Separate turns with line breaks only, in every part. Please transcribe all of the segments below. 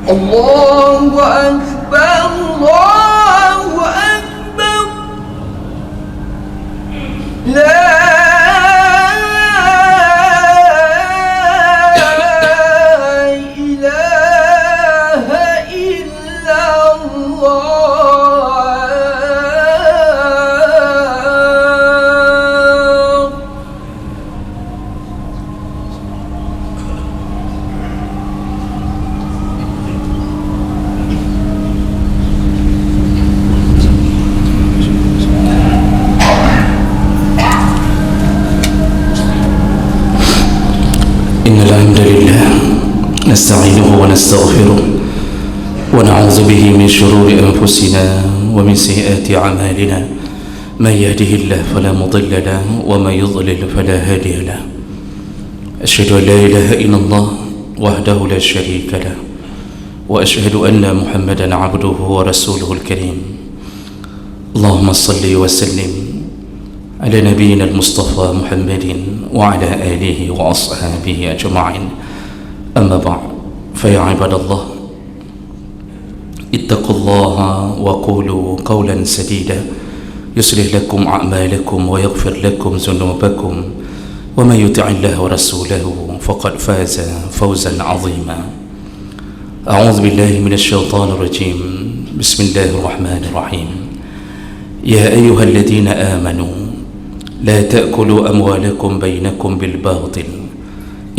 Allahu Akbar, Allahu Akbar. La ilaha illallah.
الحمد لله نستعينه ونستغفره ونعوذ به من شرور أنفسنا ومن سيئات أعمالنا من يهده الله فلا مضل له ومن يضلل فلا هادي له أشهد أن لا إله إلا الله وحده لا شريك له وأشهد أن محمدا عبده ورسوله الكريم اللهم صل وسلم على نبينا المصطفى محمد وعلى آله وأصحابه أجمعين أما بعد فيا عباد الله اتقوا الله وقولوا قولا سديدا يصلح لكم أعمالكم ويغفر لكم ذنوبكم ومن يطع الله ورسوله فقد فاز فوزا عظيما أعوذ بالله من الشيطان الرجيم بسم الله الرحمن الرحيم يا أيها الذين آمنوا لا تأكلوا أموالكم بينكم بالباطل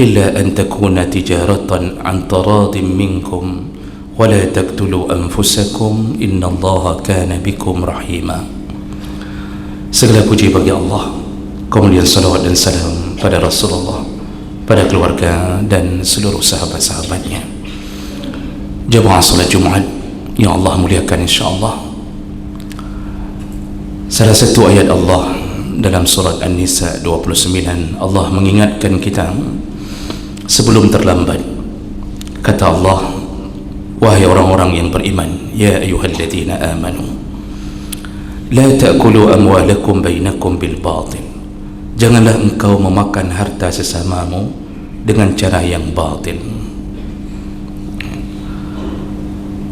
إلا أن تكون تجارة عن تراض منكم ولا تقتلوا أنفسكم إن الله كان بكم رحيما. Segala puji bagi Allah, kemuliaan salawat dan salam pada Rasulullah, pada keluarga dan seluruh sahabat-sahabatnya. Jemaah salat Jumat yang Allah muliakan insyaAllah, salah satu ayat Allah dalam surat An-Nisa 29, Allah mengingatkan kita sebelum terlambat. Kata Allah, wahai orang-orang yang beriman, ya ayyuhalladzina amanu la ta'kulu amwalakum bainakum bil batil, janganlah engkau memakan harta sesamamu dengan cara yang batil.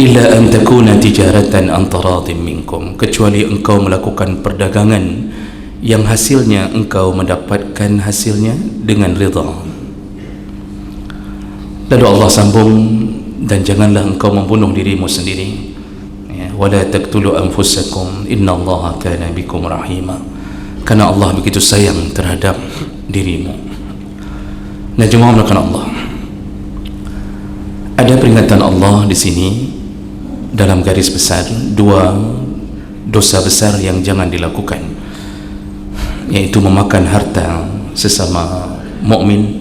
Illa an takuna tijaratan an taradin minkum, kecuali engkau melakukan perdagangan yang hasilnya engkau mendapatkan hasilnya dengan ridha. Lalu Allah sambung, dan janganlah engkau membunuh dirimu sendiri, ya, wala taqtulu anfusakum innallaha kana bikum rahima, karena Allah begitu sayang terhadap dirimu. Nah, jemaah melakukan Allah, ada peringatan Allah di sini dalam garis besar, dua dosa besar yang jangan dilakukan, yaitu memakan harta sesama mukmin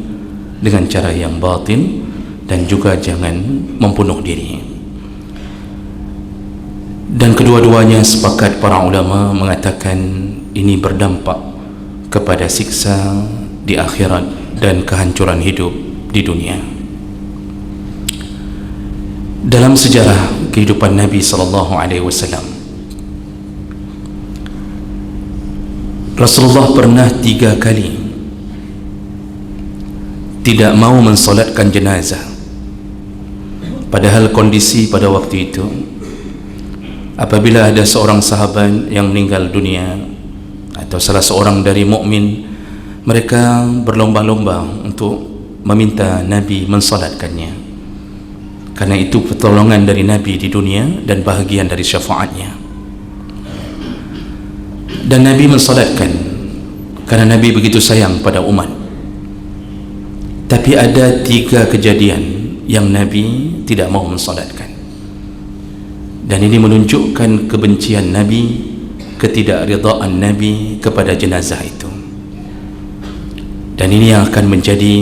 dengan cara yang batil, dan juga jangan membunuh diri. Dan kedua-duanya sepakat para ulama mengatakan ini berdampak kepada siksa di akhirat dan kehancuran hidup di dunia. Dalam sejarah kehidupan Nabi SAW, Rasulullah pernah 3 kali tidak mau mensolatkan jenazah, padahal kondisi pada waktu itu apabila ada seorang sahabat yang meninggal dunia atau salah seorang dari mukmin, mereka berlomba-lomba untuk meminta Nabi mensolatkannya, karena itu pertolongan dari Nabi di dunia dan bahagian dari syafaatnya. Dan Nabi mensolatkan karena Nabi begitu sayang pada umat. Tapi ada 3 kejadian yang Nabi tidak mau mensolatkan, dan ini menunjukkan kebencian Nabi, ketidakridhaan Nabi kepada jenazah itu. Dan ini yang akan menjadi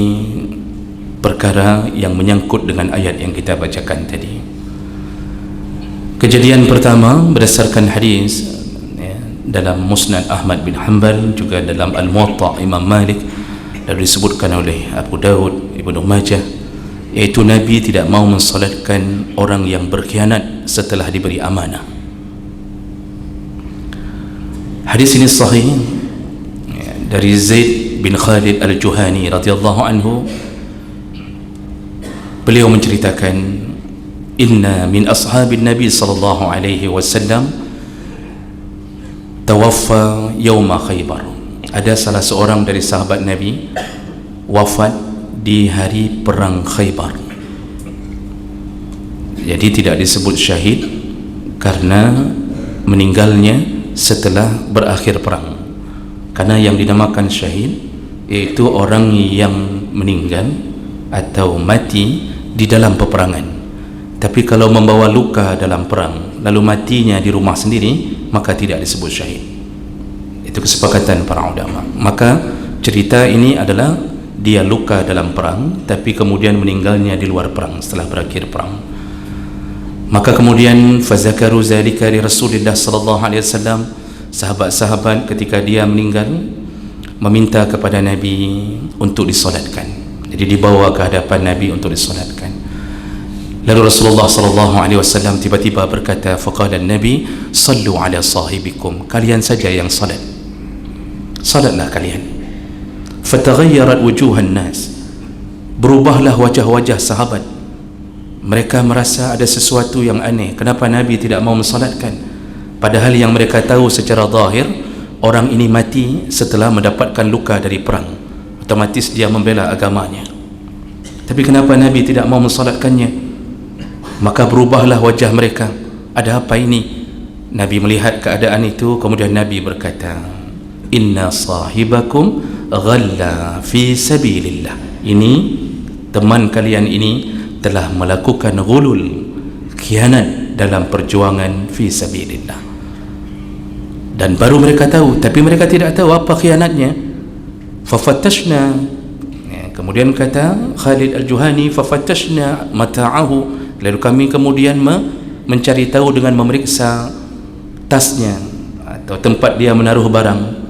perkara yang menyangkut dengan ayat yang kita bacakan tadi. Kejadian pertama berdasarkan hadis dalam Musnad Ahmad bin Hanbal, juga dalam Al-Muwatta Imam Malik, dan disebutkan oleh Abu Daud, Ibnu Majah, yaitu Nabi tidak mau mensolatkan orang yang berkhianat setelah diberi amanah. Hadis ini sahih dari Zaid bin Khalid Al-Juhani radhiyallahu anhu. Beliau menceritakan inna min ashabin Nabi sallallahu alaihi wasallam tawaffa yawma Khaybar. Ada salah seorang dari sahabat Nabi wafat di hari perang Khaybar. Jadi tidak disebut syahid karena meninggalnya setelah berakhir perang. Karena yang dinamakan syahid iaitu orang yang meninggal atau mati di dalam peperangan. Tapi kalau membawa luka dalam perang lalu matinya di rumah sendiri, maka tidak disebut syahid. Itu kesepakatan para ulama. Maka cerita ini adalah dia luka dalam perang tapi kemudian meninggalnya di luar perang setelah berakhir perang. Maka kemudian fazakaru zalika li Rasulillah sallallahu alaihi wasallam. Sahabat-sahabat ketika dia meninggal meminta kepada Nabi untuk disolatkan. Jadi dibawa ke hadapan Nabi untuk disolatkan. Lalu Rasulullah sallallahu alaihi wasallam tiba-tiba berkata, faqala Nabi, sallu ala sahibikum, kalian saja yang salat. Salatlah kalian. Fataghayyarat wujuhan nas, berubahlah wajah-wajah sahabat. Mereka merasa ada sesuatu yang aneh. Kenapa Nabi tidak mau mensalatkan? Padahal yang mereka tahu secara zahir, orang ini mati setelah mendapatkan luka dari perang. Otomatis dia membela agamanya. Tapi kenapa Nabi tidak mau mensalatkannya? Maka berubahlah wajah mereka. Ada apa ini? Nabi melihat keadaan itu, kemudian Nabi berkata, inna sahibakum ghalla fi sabilillah. Ini teman kalian ini telah melakukan ghulul, khianat dalam perjuangan fi sabilillah. Dan baru mereka tahu, tapi mereka tidak tahu apa khianatnya. Fafattashna, kemudian kata Khalid Al-Juhani, fafattashna mata'ahu, lalu kami kemudian mencari tahu dengan memeriksa tasnya atau tempat dia menaruh barang.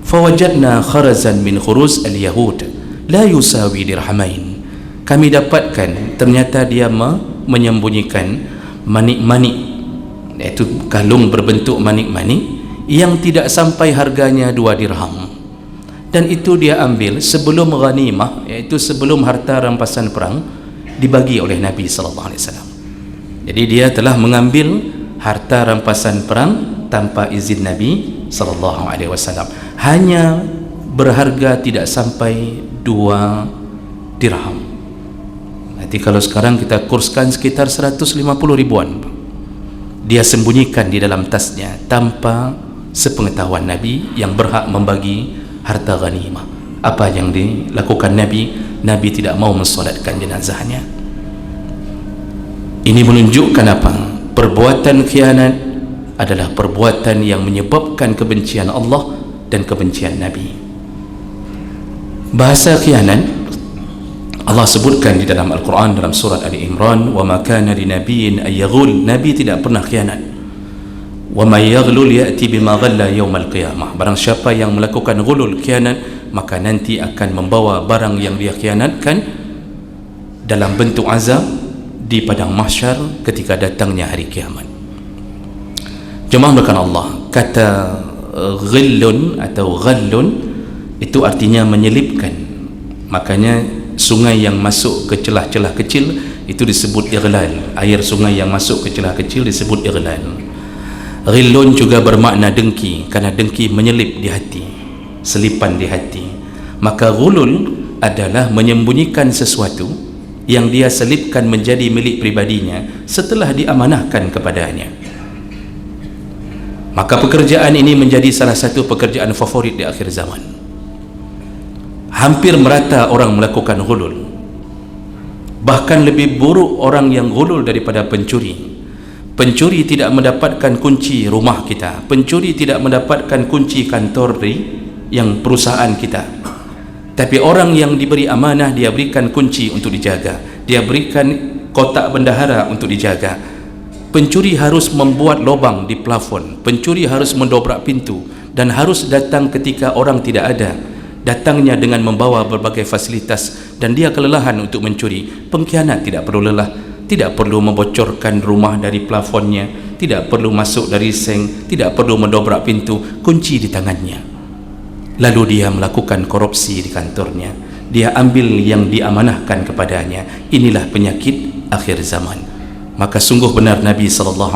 Fawajadna kharazan min khuruz al-yahud la yusawi dirhamain. Kami dapatkan ternyata dia menyembunyikan manik-manik, iaitu kalung berbentuk manik-manik yang tidak sampai harganya 2 dirham, dan itu dia ambil sebelum ghanimah, iaitu sebelum harta rampasan perang dibagi oleh Nabi sallallahu alaihi wasallam. Jadi dia telah mengambil harta rampasan perang tanpa izin Nabi sallallahu alaihi wasallam, hanya berharga tidak sampai 2 dirham. Nanti kalau sekarang kita kurskan sekitar 150 ribuan. Dia sembunyikan di dalam tasnya tanpa sepengetahuan Nabi yang berhak membagi harta ghanimah. Apa yang dilakukan Nabi? Nabi tidak mau mensolatkan jenazahnya. Ini menunjukkan apa? Perbuatan khianat adalah perbuatan yang menyebabkan kebencian Allah dan kebencian Nabi. Bahasa khianat Allah sebutkan di dalam Al-Quran dalam surat Ali Imran, wa ma kana li nabiyyin ay yaghul, Nabi tidak pernah khianat. Wa may yaghlul ya'ti bima ghalla yaumal qiyamah. Barang siapa yang melakukan ghulul, khianat, maka nanti akan membawa barang yang dia khianatkan dalam bentuk azab di padang mahsyar ketika datangnya hari kiamat. Jemaah berkan Allah, kata ghillun atau ghallun itu artinya menyelipkan. Makanya sungai yang masuk ke celah-celah kecil itu disebut ighlal. Air sungai yang masuk ke celah kecil disebut ighlal. Ghillun juga bermakna dengki, karena dengki menyelip di hati, selipan di hati. Maka ghulul adalah menyembunyikan sesuatu yang dia selipkan menjadi milik pribadinya setelah diamanahkan kepadanya. Maka pekerjaan ini menjadi salah satu pekerjaan favorit di akhir zaman. Hampir merata orang melakukan ghulul. Bahkan lebih buruk orang yang ghulul daripada pencuri. Pencuri tidak mendapatkan kunci rumah kita, pencuri tidak mendapatkan kunci kantor yang perusahaan kita. Tapi orang yang diberi amanah, dia berikan kunci untuk dijaga, dia berikan kotak bendahara untuk dijaga. Pencuri harus membuat lubang di plafon, pencuri harus mendobrak pintu, dan harus datang ketika orang tidak ada. Datangnya dengan membawa berbagai fasilitas, dan dia kelelahan untuk mencuri. Pengkhianat tidak perlu lelah, tidak perlu membocorkan rumah dari plafonnya, tidak perlu masuk dari seng, tidak perlu mendobrak pintu, kunci di tangannya. Lalu dia melakukan korupsi di kantornya, dia ambil yang diamanahkan kepadanya. Inilah penyakit akhir zaman. Maka sungguh benar Nabi SAW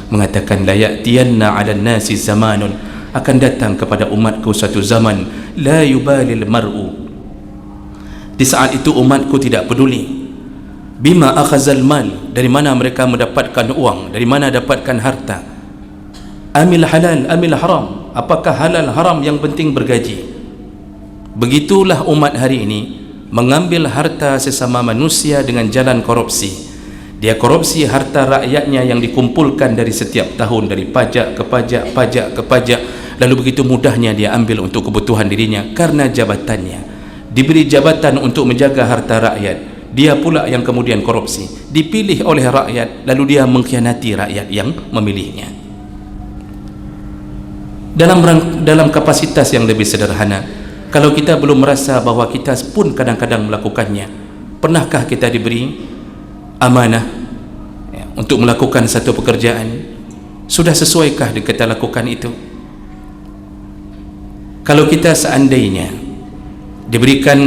mengatakan, la ya'tiyanna 'alan nasi zamanun, akan datang kepada umatku suatu zaman, la yubalil mar'u, di saat itu umatku tidak peduli bima akhazal mal, dari mana mereka mendapatkan uang, dari mana dapatkan harta, amil halal amil haram, apakah halal haram, yang penting bergaji. Begitulah umat hari ini mengambil harta sesama manusia dengan jalan korupsi. Dia korupsi harta rakyatnya yang dikumpulkan dari setiap tahun, dari pajak ke pajak, pajak ke pajak, lalu begitu mudahnya dia ambil untuk kebutuhan dirinya karena jabatannya. Diberi jabatan untuk menjaga harta rakyat, dia pula yang kemudian korupsi. Dipilih oleh rakyat, lalu dia mengkhianati rakyat yang memilihnya. Dalam kapasitas yang lebih sederhana, kalau kita belum merasa bahwa kita pun kadang-kadang melakukannya, pernahkah kita diberi amanah untuk melakukan satu pekerjaan? Sudah sesuaikah kita lakukan itu? Kalau kita seandainya diberikan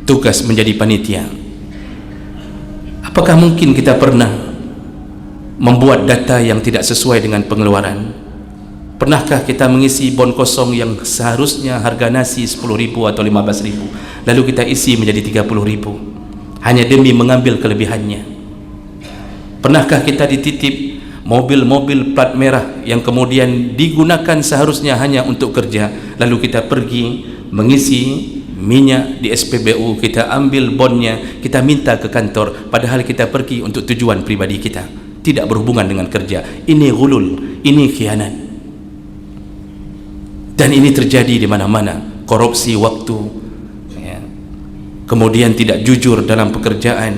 tugas menjadi panitia, apakah mungkin kita pernah membuat data yang tidak sesuai dengan pengeluaran? Pernahkah kita mengisi bon kosong yang seharusnya harga nasi 10.000 atau 15.000, lalu kita isi menjadi 30.000 hanya demi mengambil kelebihannya? Pernahkah kita dititip mobil-mobil plat merah yang kemudian digunakan seharusnya hanya untuk kerja, lalu kita pergi mengisi minyak di SPBU, kita ambil bonnya, kita minta ke kantor, padahal kita pergi untuk tujuan pribadi kita, tidak berhubungan dengan kerja. Ini ghulul, ini khianat, dan ini terjadi di mana-mana. Korupsi waktu, kemudian tidak jujur dalam pekerjaan,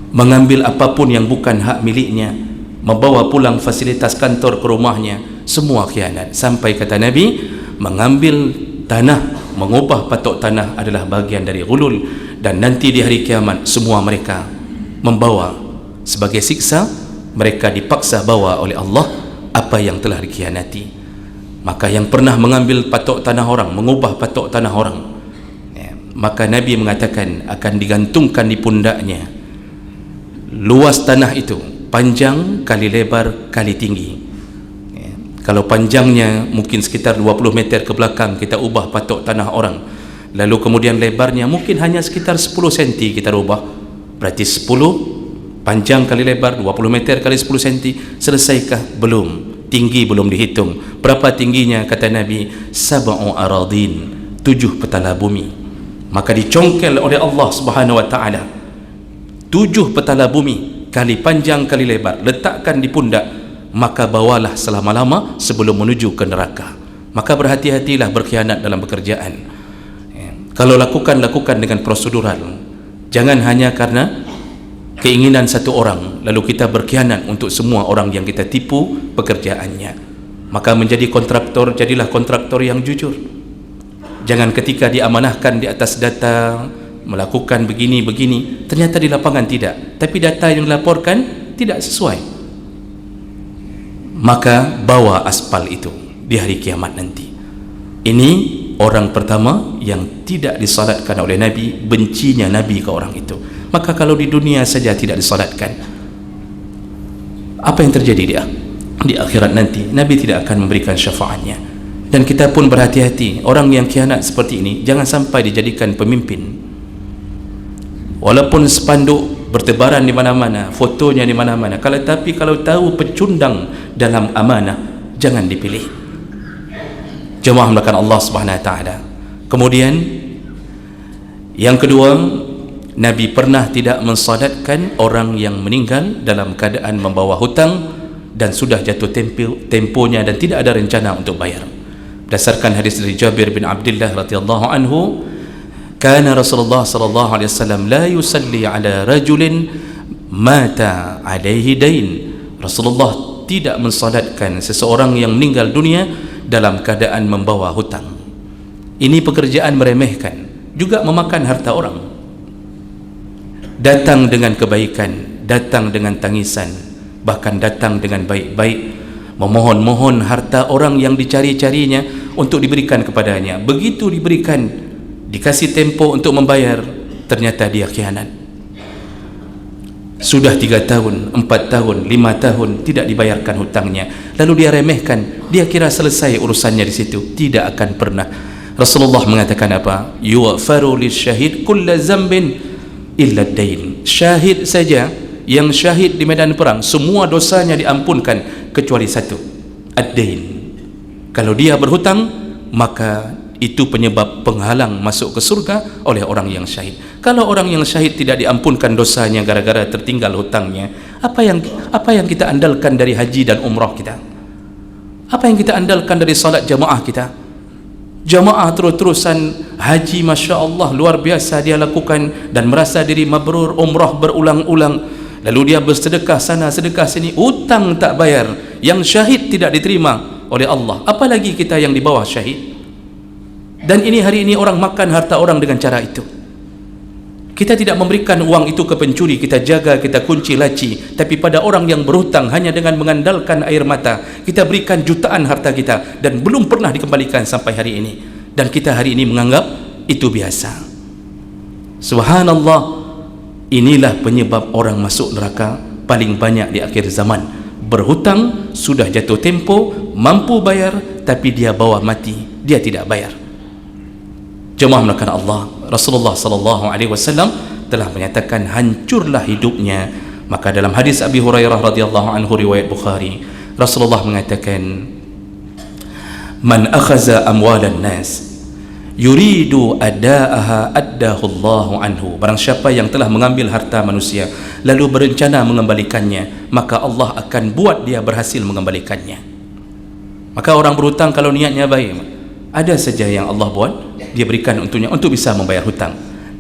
mengambil apapun yang bukan hak miliknya, membawa pulang fasilitas kantor ke rumahnya, semua khianat. Sampai kata Nabi, mengambil tanah, mengubah patok tanah adalah bagian dari ghulul, dan nanti di hari kiamat semua mereka membawa sebagai siksa, mereka dipaksa bawa oleh Allah apa yang telah dikhianati. Maka yang pernah mengambil patok tanah orang, mengubah patok tanah orang, maka Nabi mengatakan akan digantungkan di pundaknya luas tanah itu, panjang kali lebar kali tinggi. Kalau panjangnya mungkin sekitar 20 meter ke belakang, kita ubah patok tanah orang, lalu kemudian lebarnya mungkin hanya sekitar 10 cm kita ubah, berarti 10 panjang kali lebar 20 meter kali 10 cm. Selesaikah? Belum. Tinggi belum dihitung. Berapa tingginya? Kata Nabi, 7 aradin, 7 petala bumi. Maka dicongkel oleh Allah Subhanahu wa ta'ala 7 petala bumi, kali panjang kali lebar, letakkan di pundak, maka bawalah selama-lama sebelum menuju ke neraka. Maka berhati-hatilah berkhianat dalam pekerjaan. Kalau lakukan dengan prosedural, jangan hanya karena keinginan satu orang lalu kita berkhianat untuk semua orang yang kita tipu pekerjaannya. Maka menjadi kontraktor, jadilah kontraktor yang jujur. Jangan ketika diamanahkan di atas data melakukan begini-begini, ternyata di lapangan tidak, tapi data yang dilaporkan tidak sesuai, maka bawa aspal itu di hari kiamat nanti. Ini orang pertama yang tidak disalatkan oleh Nabi, bencinya Nabi ke orang itu. Maka kalau di dunia saja tidak disalatkan, apa yang terjadi di akhirat nanti? Nabi tidak akan memberikan syafaatnya. Dan kita pun berhati-hati, orang yang khianat seperti ini jangan sampai dijadikan pemimpin. Walaupun spanduk bertebaran di mana-mana, fotonya di mana-mana, tapi kalau tahu pecundang dalam amanah, jangan dipilih. Jemaah melakukan Allah Subhanahu wa taala. Kemudian yang kedua, Nabi pernah tidak mensalatkan orang yang meninggal dalam keadaan membawa hutang dan sudah jatuh temponya dan tidak ada rencana untuk bayar. Berdasarkan hadis dari Jabir bin Abdullah radhiyallahu anhu, kana Rasulullah sallallahu alaihi wasallam la yusalli ala rajulin mata alaihi dain. Rasulullah tidak mensalatkan seseorang yang meninggal dunia dalam keadaan membawa hutang. Ini pekerjaan meremehkan, juga memakan harta orang. Datang dengan kebaikan, datang dengan tangisan, bahkan datang dengan baik-baik, memohon-mohon harta orang yang dicari-carinya untuk diberikan kepadanya. Begitu diberikan, dikasih tempo untuk membayar, ternyata dia khianat. Sudah 3 tahun, 4 tahun, 5 tahun tidak dibayarkan hutangnya, lalu dia remehkan, dia kira selesai urusannya di situ. Tidak akan pernah. Rasulullah mengatakan apa? Yughfaru lisyahid kulla zambin illa ad-dain. Syahid saja, yang syahid di medan perang, semua dosanya diampunkan kecuali satu, ad-dain. Kalau dia berhutang, maka itu penyebab penghalang masuk ke surga oleh orang yang syahid. Kalau orang yang syahid tidak diampunkan dosanya gara-gara tertinggal hutangnya, apa yang kita andalkan dari haji dan umrah kita? Apa yang kita andalkan dari salat jamaah kita? Jamaah terus-terusan haji, Masya Allah, luar biasa dia lakukan dan merasa diri mabrur, umrah berulang-ulang, lalu dia bersedekah sana sedekah sini, hutang tak bayar, yang syahid tidak diterima oleh Allah, apalagi kita yang di bawah syahid. Dan ini hari ini orang makan harta orang dengan cara itu. Kita tidak memberikan uang itu ke pencuri, kita jaga, kita kunci laci. Tapi pada orang yang berhutang, hanya dengan mengandalkan air mata, kita berikan jutaan harta kita dan belum pernah dikembalikan sampai hari ini. Dan kita hari ini menganggap itu biasa. Subhanallah, inilah penyebab orang masuk neraka paling banyak di akhir zaman. Berhutang, sudah jatuh tempo, mampu bayar, tapi dia bawa mati, dia tidak bayar. Jemaah melakukan Allah, Rasulullah sallallahu alaihi wasallam telah menyatakan hancurlah hidupnya. Maka dalam hadis Abi Hurairah radhiyallahu anhu riwayat Bukhari, Rasulullah mengatakan, man akhaza amwalan nas yuridu adaaha addahu Allahu anhu. Barang siapa yang telah mengambil harta manusia lalu berencana mengembalikannya, maka Allah akan buat dia berhasil mengembalikannya. Maka orang berhutang kalau niatnya baik, ada saja yang Allah buat dia berikan untuknya untuk bisa membayar hutang.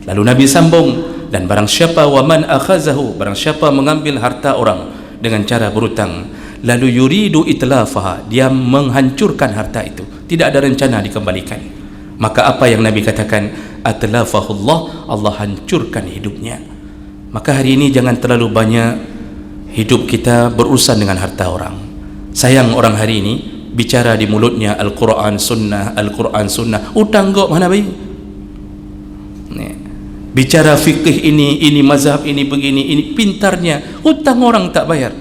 Lalu Nabi sambung, dan barang siapa waman akhazahu, barang siapa mengambil harta orang dengan cara berhutang, lalu yuridu itlafaha, dia menghancurkan harta itu, tidak ada rencana dikembalikan, maka apa yang Nabi katakan, atlafahullah, Allah hancurkan hidupnya. Maka hari ini jangan terlalu banyak hidup kita berurusan dengan harta orang. Sayang orang hari ini bicara di mulutnya Al-Quran Sunnah, Al-Quran Sunnah, hutang kok mana baik? Bicara fikih ini mazhab ini begini, ini pintarnya, hutang orang tak bayar.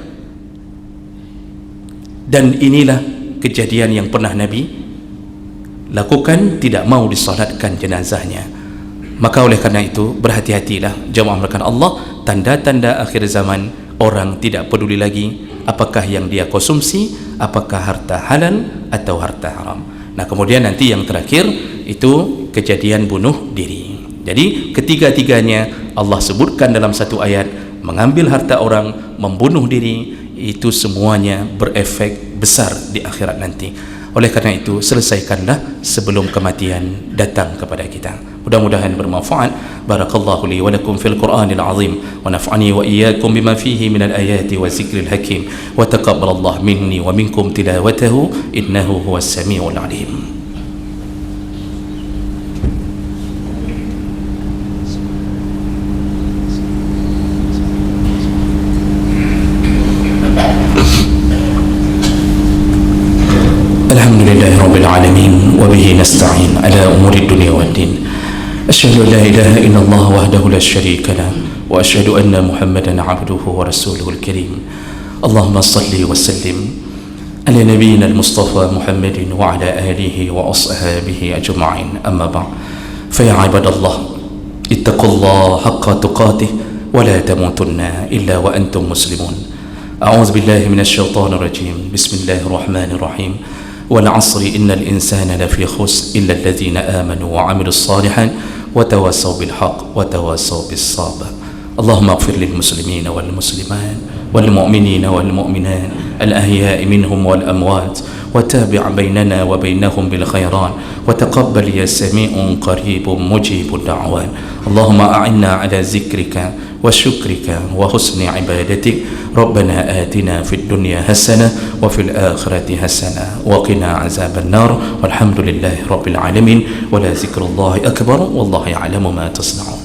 Dan inilah kejadian yang pernah Nabi lakukan, tidak mau disolatkan jenazahnya. Maka oleh karena itu berhati-hatilah jemaah melakukan Allah. Tanda-tanda akhir zaman, orang tidak peduli lagi apakah yang dia konsumsi, apakah harta halal atau harta haram. Nah kemudian nanti yang terakhir itu kejadian bunuh diri. Jadi ketiga-tiganya Allah sebutkan dalam satu ayat, mengambil harta orang, membunuh diri, itu semuanya berefek besar di akhirat nanti. Oleh karena itu selesaikanlah sebelum kematian datang kepada kita. Mudah-mudahan bermanfaat. Barakallahu li wa lakum fil Qur'anil azim wa naf'ani wa iyyakum bima fihi minal ayati wa zikril hakim wa taqabbalallahu minni wa minkum tilawatahu innahu huwas samiul alim. Alhamdulillahi rabbil alamin wa bihi nasta'in ala umuri dunya waddin. Asyhadu an la ilaha illallah wahdahu la syarika lah wa asyhadu anna Muhammadan abduhu wa rasuluhul karim. Allahumma salli wa sallim ala nabiyyina al-Mustafa Muhammadin wa ala alihi wa ashabihi ajma'in. Amma ba'd. Fa ya ibadallah, ittaqullaha haqqa tuqatih wa la tamutunna illa wa antum muslimun. A'udzu billahi minasy syaithanir rajim. Bismillahirrahmanirrahim. والعصر إن الإنسان لفي خسر إلا الذين آمنوا وعملوا الصالحات وتواصوا بالحق وتواصوا بالصبر. اللهم اغفر للمسلمين والمسلمات والمؤمنين والمؤمنات الأحياء منهم والأموات وتابع بيننا وبينهم بالخيرات وتقبل يا سميع قريب مجيب الدعوات. اللهم أعنا على ذكرك وشكرك وحسن عبادتك. ربنا آتنا في الدنيا حسنة وفي الآخرة حسنة وقنا عذاب النار والحمد لله رب العالمين ولا ذكر الله أكبر والله يعلم ما تصنعون.